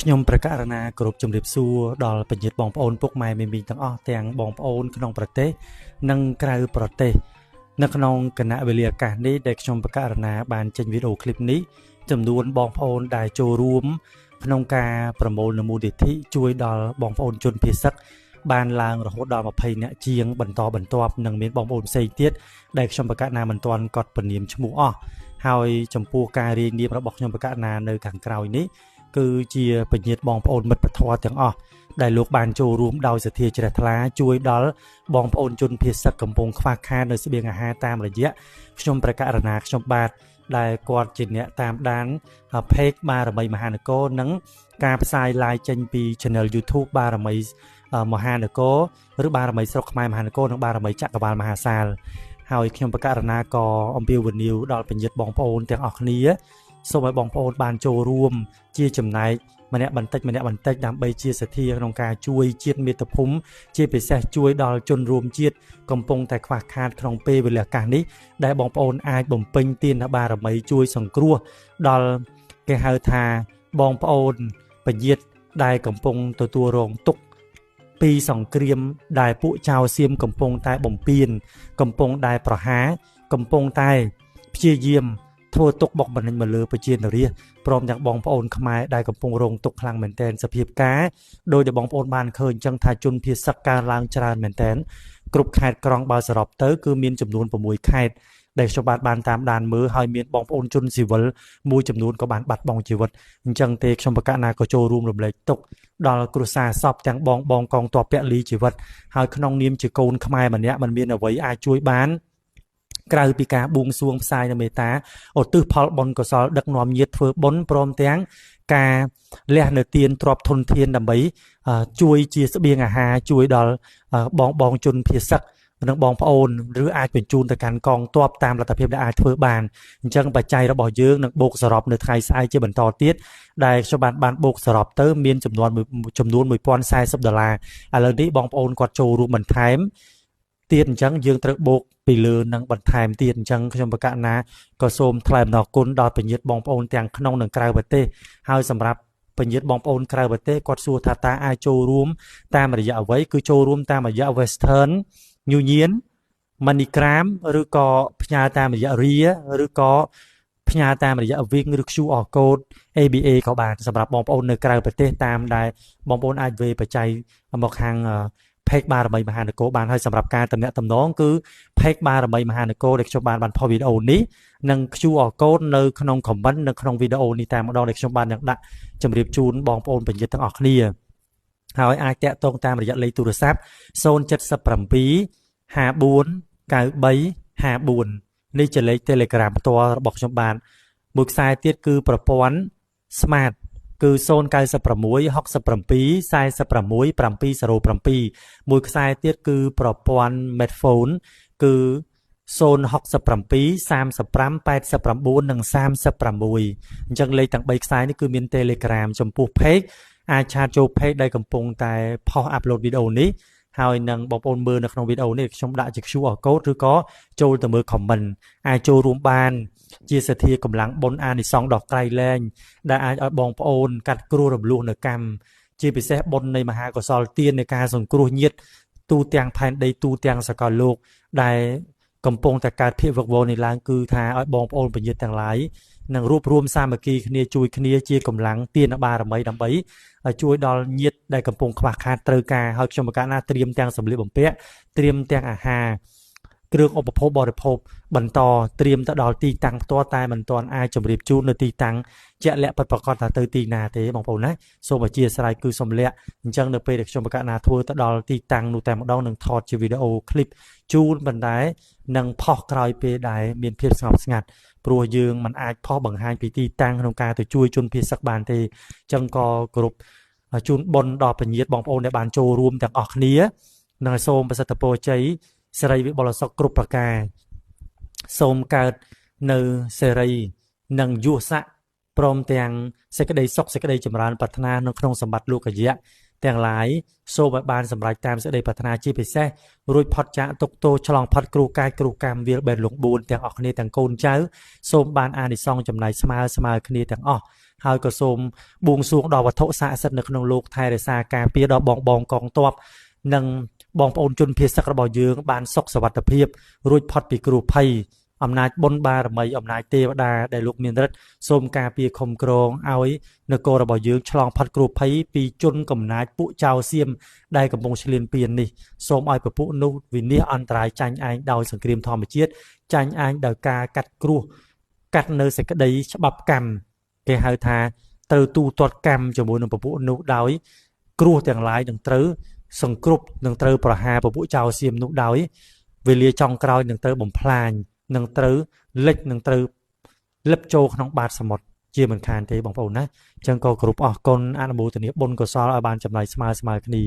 ខ្ញុំប្រកាសណាគ្រប់ជំរាបសួរដល់បញ្ញត្តិបងប្អូនពុកម៉ែមីមីទាំងអស់ទាំងបងប្អូនក្នុងប្រទេសនិងក្រៅប្រទេសនៅក្នុងគណៈវេលាឱកាសនេះដែលខ្ញុំប្រកាសណាបានចេញវីដេអូឃ្លីបនេះចំនួនបងប្អូនដែលចូលរួមក្នុងការប្រមូលនូវមូលនិធិជួយដល់បងប្អូនជនភៀសសិកបានឡើងរហូតដល់20នាក់ជាងបន្តបន្ទាប់និងមានបងប្អូនផ្សេងទៀតដែលខ្ញុំប្រកាសណាមិនទាន់កត់ពនាមឈ្មោះអស់ហើយចំពោះការរៀបនាមរបស់ខ្ញុំប្រកាសណានៅខាងក្រោយនេះគឺជាពញាតបងប្អូនមិត្តពធទាំងអស់ដែលលោកបានចូលរួមដោយសទ្ធាជ្រះថ្លាជួយដល់បងប្អូនជនភៀសសិកកំពុងខ្វះខាតនៅស្បៀងអាហារតាមរយៈខ្ញុំប្រកាសណាខ្ញុំបាទដែលគាត់ជាអ្នកតាមដាន page បារមីមហានគរនិងការផ្សាយ live ចេញពី channel YouTube បារមីមហានគរឬបារមីស្រុកខ្មែរមហានគរនិងបារមីចក្រវាលមហាសាលហើយខ្ញុំប្រកាសណាក៏អំពាវនាវដល់ពញាតបងប្អូនទាំងអស់គ្នាសូមឲ្យបងប្អូនបានចូលរួមជាចំណែកម្នាក់បន្តិចម្នាក់បន្តិចដើម្បីជាសទ្ធាក្នុងការជួយជាតិមាតុភូមិជាពិសេសជួយដល់ជនរួមជាតិកំពុងតែខ្វះខាតក្នុងពេលវេលាឱកាសនេះដែលបងប្អូនអាចបំពេញទានបារមីជួយសង្គ្រោះដល់គេហៅថាបងប្អូនពញាតដែលកំពុងទទួលរងទុក្ខពីសង្គ្រាមដែលពួកចៅសៀមកំពុងតែបំពេញកំពុងតែប្រហារកំពុងតែព្យាយាមធ្វើទុកបុកម្នេញមកលើប្រជាជនរាស្ត្រព្រមទាំងបងប្អូនខ្មែរដែលកំពុងរងទុក្ខខ្លាំងមែនទែនសភាពការដោយដែលបងប្អូនបានឃើញអញ្ចឹងថាជនភៀសសិកកើនឡើងច្រើនមែនទែនគ្រប់ខេត្តក្រុងបើសរុបទៅគឺមានចំនួន6ខេត្តដែលខ្ញុំបានតាមដានមើលហើយមានបងប្អូនជនស៊ីវិលមួយចំនួនក៏បានបាត់បង់ជីវិតអញ្ចឹងទេខ្ញុំប្រកាសណាក៏ចូលរួមរំលែកទុក្ខដល់គ្រួសារសពទាំងបងកងទ័ពពលីជីវិតហើយក្នុងនាមជាកូនខ្មែរម្នាក់មិនមានអ្វីអាចជួយបានក្រៅពីការបួងសួងផ្សាយនៅមេត្តាឧទ្ទិសផលបុណ្យកុសលដឹកនាំញាតិធ្វើបុណ្យព្រមទាំងការលះនៅទានទ្រព្យធនធានដើម្បីជួយជាស្បៀងអាហារជួយដល់បងជនភៀសសិកនិងបងប្អូនឬអាចបញ្ជូនទៅកាន់កងទ័ពតាមលទ្ធភាពដែលអាចធ្វើបានអញ្ចឹងបច្ច័យរបស់យើងនឹងបូកសរុបនៅថ្ងៃស្អែកជាបន្តទៀតដែលខ្ញុំបានបូកសរុបទៅមានចំនួន$1040 ឥឡូវនេះបងប្អូនគាត់ចូលរួមបន្ថែមទៀតអញ្ចឹងយើងត្រូវបូកពីលើនឹងបន្ថែមទៀតអញ្ចឹងខ្ញុំប្រកាសណាក៏សូមថ្លែងអំណរគុណដល់ពញាតបងប្អូនទាំងក្នុងនិងក្រៅប្រទេសហើយសម្រាប់ពញាតបងប្អូនក្រៅប្រទេសគាត់សួរថាតើអាចចូលរួមតាមរយៈអ្វីគឺចូលរួមតាមរយៈ Western Union MoneyGram ឬក៏ផ្ញើតាមរយៈ RIA ឬក៏ផ្ញើតាមរយៈ Wing ឬ QR code ABA ក៏បានសម្រាប់បងប្អូននៅក្រៅប្រទេសតាមដែលបងប្អូនអាចវេបច្ច័យមកខាងpage បារមីមហានគរបានហើយសម្រាប់ការតំណាក់តំណងគឺ page បារមីមហានគរដែលខ្ញុំបានផុសវីដេអូនេះនិង QR code នៅក្នុង comment នៅក្នុងវីដេអូនេះតែម្ដងដែលខ្ញុំបាននឹងដាក់ជម្រាបជូនបងប្អូនពញាតទាំងអស់គ្នាហើយអាចតាក់ទងតាមរយៈលេខទូរស័ព្ទ077549354នេះជាលេខ Telegram ផ្ទាល់របស់ខ្ញុំបានមួយខ្សែទៀតគឺប្រព័ន្ធ Smart គឺ097674677មួយខ្សែទៀតគឺប្រព័ន្ធ Medphone គឺ0673589និង36អញ្ចឹងលេខទាំង3ខ្សែនេះគឺមាន Telegram ចំពោះ Page អាចឆាតចូល Page ដែលកំពុងតែផុស upload វីដេអូនេះហើយនឹងបងប្អូនមើលនៅក្នុងវីដេអូនេះខ្ញុំដាក់ជា QR code ឬក៏ចូលទៅមើល comment អាចចូលរួមបានជាសទ្ធាកម្លាំងបុណ្យអានិសង្សដ៏ក្រៃលែងដែលអាចឲ្យបងប្អូនកាត់គ្រោះរំលោះនៅកម្មជាពិសេសបុណ្យនៃមហាកុសលទាននៃការសង្គ្រោះញាតិទូទាំងផែនដីទូទាំងសកលលោកដែលកំពុងតែកើតភាពវឹកវរនេះឡើងគឺថាឲ្យបងប្អូនពញាតទាំងឡាយនឹងរួបរวมសាមគ្គីគ្នាជួយគ្នាជាកម្លាំងទានបារមីដើម្បីជួយដល់ញាតិដែលកំពុងខ្វះខាតត្រូវការហើយខ្ញុំប្រកាសណាត្រៀមទាំងសម្លៀកបំពាក់ត្រៀមទាំងអាហារគ្រឿងឧបភោគបរិភោគបន្តត្រៀមទៅដល់ទីតាំងផ្ទាល់តែមិនទាន់អាចជម្រាបជូននៅទីតាំងជាក់លាក់ពិតប្រាកដថាទៅទីណាទេបងប្អូនណាសូមអធិស្ឋានគឺសូមលាក់អញ្ចឹងនៅពេលដែលខ្ញុំប្រកាសណាធ្វើទៅដល់ទីតាំងនោះតែម្ដងនឹងថតជាវីដេអូឃ្លីបជូនបណ្តែនឹងផុសក្រោយពេលដែលមានភាពស្ងប់ស្ងាត់ព្រោះយើងមិនអាចផុសបង្ហាញពីទីតាំងក្នុងការទៅជួយជនភៀសសិកបានទេអញ្ចឹងក៏គ្រប់ជូនបុណ្យដល់ពញាតបងប្អូនដែលបានចូលរួមទាំងអស់គ្នានិងសូមប្រសិទ្ធពរជ័យសេរីវិបុលសុខគ្រប់ប្រការសូមកើតនៅសេរីនិងយុស័ក្តិព្រមទាំងសេចក្តីសុខសេចក្តីចម្រើនប្រាថ្នានៅក្នុងសម្បត្តិលោកយៈ ទាំងឡាយសូមឲ្យបានសម្រេចតាមសេចក្តីប្រាថ្នាជាពិសេសរួចផុតចាកទុក្ខទោសឆ្លងផុតគ្រោះកាយគ្រោះកម្មវាលបេះលង4ទាំងអស់គ្នាទាំងកូនចៅសូមបានអានិសង្សចំណែកស្មើគ្នាទាំងអស់ហើយក៏សូមបួងសួងដល់វត្ថុស័ក្តិសិទ្ធិនៅក្នុងលោកថែរក្សាការពារដល់បងកងទ័ពនិងបងប្អូនជនភៀសសឹករបស់យើងបានសុខសុវត្ថិភាពរួចផុតពីគ្រោះភ័យអំណាចបុណ្យបារមីអំណាចទេវតាដែលលោកមានឫទ្ធិសូមការពារខំក្រងឲ្យនគររបស់យើងឆ្លងផុតគ្រោះភ័យពីជនកំណាចពួកចៅសៀមដែលកំពុងឈ្លានពាននេះសូមឲ្យពពួកនោះវិនិច្ឆ័យអន្តរាយចាញ់ឯងដោយសង្គ្រាមធម្មជាតិចាញ់ឯងដោយការកាត់គ្រោះកាត់នៅសេចក្តីច្បាប់កម្មគេហៅថាត្រូវទូទាត់កម្មជាមួយនឹងពពួកនោះដោយគ្រោះទាំងឡាយនឹងត្រូវសង្គ្រប់នឹងត្រូវប្រហារពពួកចៅសៀមនោះដោយវេលាចុងក្រោយនឹងត្រូវបំផ្លាញនឹងត្រូវលិចនឹងត្រូវលិបចូលក្នុងបាតសមុទ្រជាមិនខានទេបងប្អូនណាអញ្ចឹងក៏គ្រប់អរគុណអនុមោទនាបុណ្យកុសលឲ្យបានចំណែកស្មើគ្នា